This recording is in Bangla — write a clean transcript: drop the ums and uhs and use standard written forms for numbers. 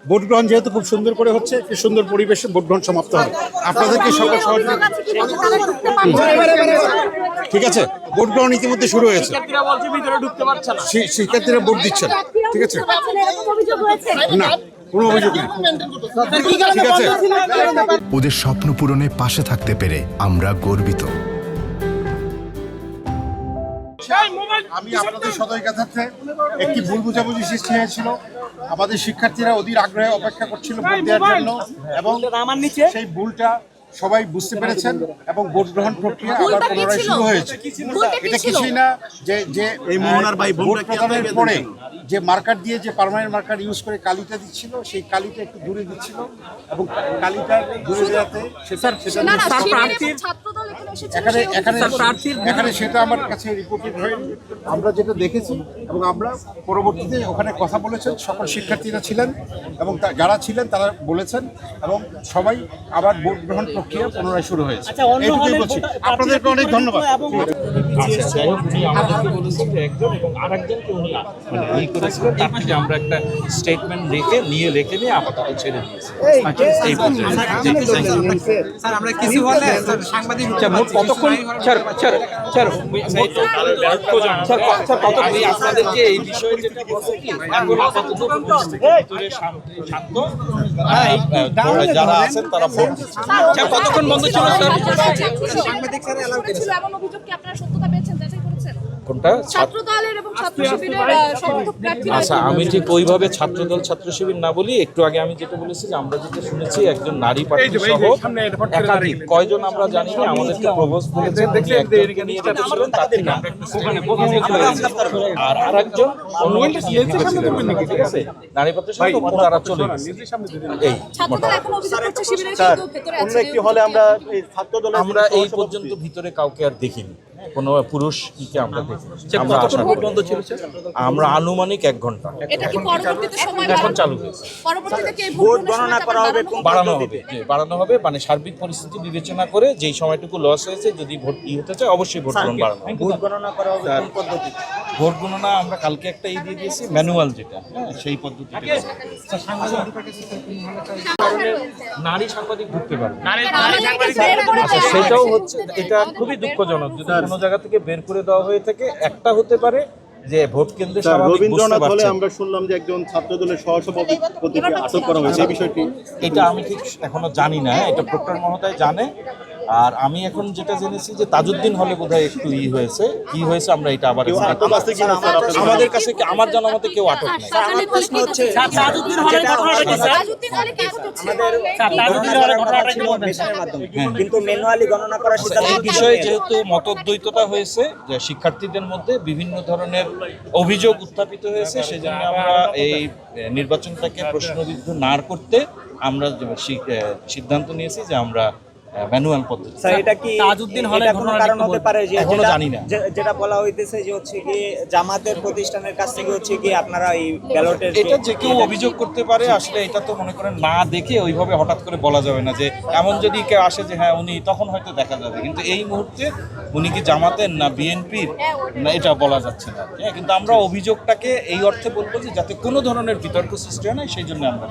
ভোট গ্রহণ যেহেতু খুব সুন্দর করে হচ্ছে, একটি সুন্দর পরিবেশে ভোট গ্রহণ সমাপ্ত হবে। আপনাদেরকে সকল সহযোগিতা। ঠিক আছে, ভোট গ্রহণ ইতিমধ্যে শুরু হয়েছে, শিক্ষার্থীরা ভোট দিচ্ছেন। ঠিক আছে, না কোনো অভিযোগ নেই। ঠিক আছে, ওদের স্বপ্ন পূরণে পাশে থাকতে পেরে আমরা গর্বিত। আমি আপনাদের সদয় কথাতে একটি ভুল বোঝাবুঝি সৃষ্টি হয়েছিল। আমাদের শিক্ষার্থীরা অধীর আগ্রহে অপেক্ষা করছিল ভোট দেওয়ার জন্য, এবং সেই ভুলটা সবাই বুঝতে পেরেছেন এবং ভোট গ্রহণ প্রক্রিয়া আবার পুনরায় শুরু হয়েছে। এটা কিছুই না যে এই ভোট প্রদানের পরে যে মার্কার দিয়ে, যে পার্মানেন্ট মার্কার ইউজ করে কালিটা দিচ্ছিল, সেই কালিটা একটু দূরে দিচ্ছিল এবং কালিটা দূরে দেওয়াতে এখানে সেটা আমার কাছে রিপোর্টেড হয়নি। আমরা যেটা দেখেছি এবং আমরা পরবর্তীতে ওখানে কথা বলেছেন, সকল শিক্ষার্থীরা ছিলেন এবং যারা ছিলেন তারা বলেছেন, এবং সবাই আবার ভোট গ্রহণ প্রক্রিয়া পুনরায় শুরু হয়েছে। এইটুকুই বলছি। আপনাদেরকে অনেক ধন্যবাদ। আমরা একটা স্টেটমেন্ট রেখে নিয়ে আপাতত ছেড়ে দিয়েছি। আমরা কিছু হলে সাংবাদিক আপনাদেরকে এই বিষয়ে যেটা বলছে কি, এখন আপাতত যারা আছেন তারা ভোট দিচ্ছেন। কতক্ষণ বন্ধ ছিল স্যার? সাংবাদিক স্যার এলাও করেছিল এমন অভিযোগ কি আপনারা সত্যতা পেয়েছেন, যাচাই করেছেন? কোনটা? ছাত্রদলের এবং ছাত্র শিবিরের সমর্থক প্রার্থী। আচ্ছা, আমি ঠিক ওইভাবে ছাত্রদল ছাত্র শিবির না বলি, একটু আগে আমি যেটা বলেছি যে আমরা যেটা শুনেছি একজন নারী প্রার্থী সহ একাধিক কয়জন আমরা জানি না, আমাদেরকে প্রপোজ করেছেন আর আরেকজন ঠিক আছে নারী প্রার্থী সহ তারা চলে গেছে। এই ছাত্রদল এখন অভিযোগ করছে শিবিরের কেউ ভেতরে আছে। আমরা এই পর্যন্ত ভিতরে কাউকে আর দেখিনি, কোনো পুরুষ কে আমরা দেখিনি। আমরা আনুমানিক 1 ঘন্টা এটা কি পরবর্তীতে সময় এখন চালু হয়েছে। পরবর্তীতে কি ভোট গণনা করা হবে? বাড়ানো হবে, মানে সার্বিক পরিস্থিতি বিবেচনা করে যেই সময়টুকু লস হয়েছে, যদি ভোট হতে চায় অবশ্যই ভোট গ্রহণ বাড়ানো হবে। ভোট গণনা করা হবে কোন পদ্ধতি? ভোট গণনা আমরা কালকে একটা দিয়ে দিয়েছি ম্যানুয়াল, যেটা সেই পদ্ধতি। নারী সাংবাদিক ঢুকতে পারবে, আচ্ছা সেটাও হচ্ছে, এটা খুবই দুঃখজনক। যদি কোনো জায়গা থেকে বের করে দেওয়া হয়ে থাকে, একটা হতে পারে যে ভোট কেন্দ্রে রবীন্দ্রনাথ হলে আমরা শুনলাম যে একজন ছাত্রদলের সহসভাপতিকে আটক করা হয়েছে, এই বিষয়টি এটা আমি ঠিক এখনো জানি না, এটা প্রক্টর মহোদয় জানে। আর আমি এখন যেটা জেনেছি যে তাজউদ্দিন হলে বোধহয় একটু হয়েছে, কি হয়েছে আমরা এটা আবার আমাদের কাছে আমার জানা মতে কেউ আটক নেই। প্রশ্ন হচ্ছে কিন্তু ম্যানুয়ালি গণনা করার সিদ্ধান্ত এই বিষয়ে যেহেতু মতদ্বৈততা হয়েছে, যে শিক্ষার্থীদের মধ্যে বিভিন্ন ধরনের অভিযোগ উত্থাপিত হয়েছে, সেজন্য আমরা এই নির্বাচনটাকে প্রশ্নবিদ্ধ না করতে আমরা সিদ্ধান্ত নিয়েছি যে আমরা ম্যানুয়াল পদ্ধতি। স্যার এটা কি তাজউদ্দিন হলে কোনো কারণ হতে পারে যে এখনো জানি না, যেটা বলা হইতেছে যে হচ্ছে কি জামাতের প্রতিষ্ঠানের কাছ থেকে হচ্ছে কি আপনারা এই ব্যালটের, এটা যে কেউ অভিযোগ করতে পারে। আসলে এটা তো মনে করেন না দেখে ওইভাবে হঠাৎ করে বলা যাবে না, যে এমন যদি কেউ আসে যে হ্যাঁ উনি, তখন হয়তো দেখা যাবে। কিন্তু এই মুহূর্তে উনি কি জামাতের না বিএনপির না এটা বলা যাচ্ছে না। হ্যাঁ, কিন্তু আমরা অভিযোগটাকে এই অর্থে বলবো যে যাতে কোনো ধরনের বিতর্ক সৃষ্টি হয় না, সেই জন্য আমরা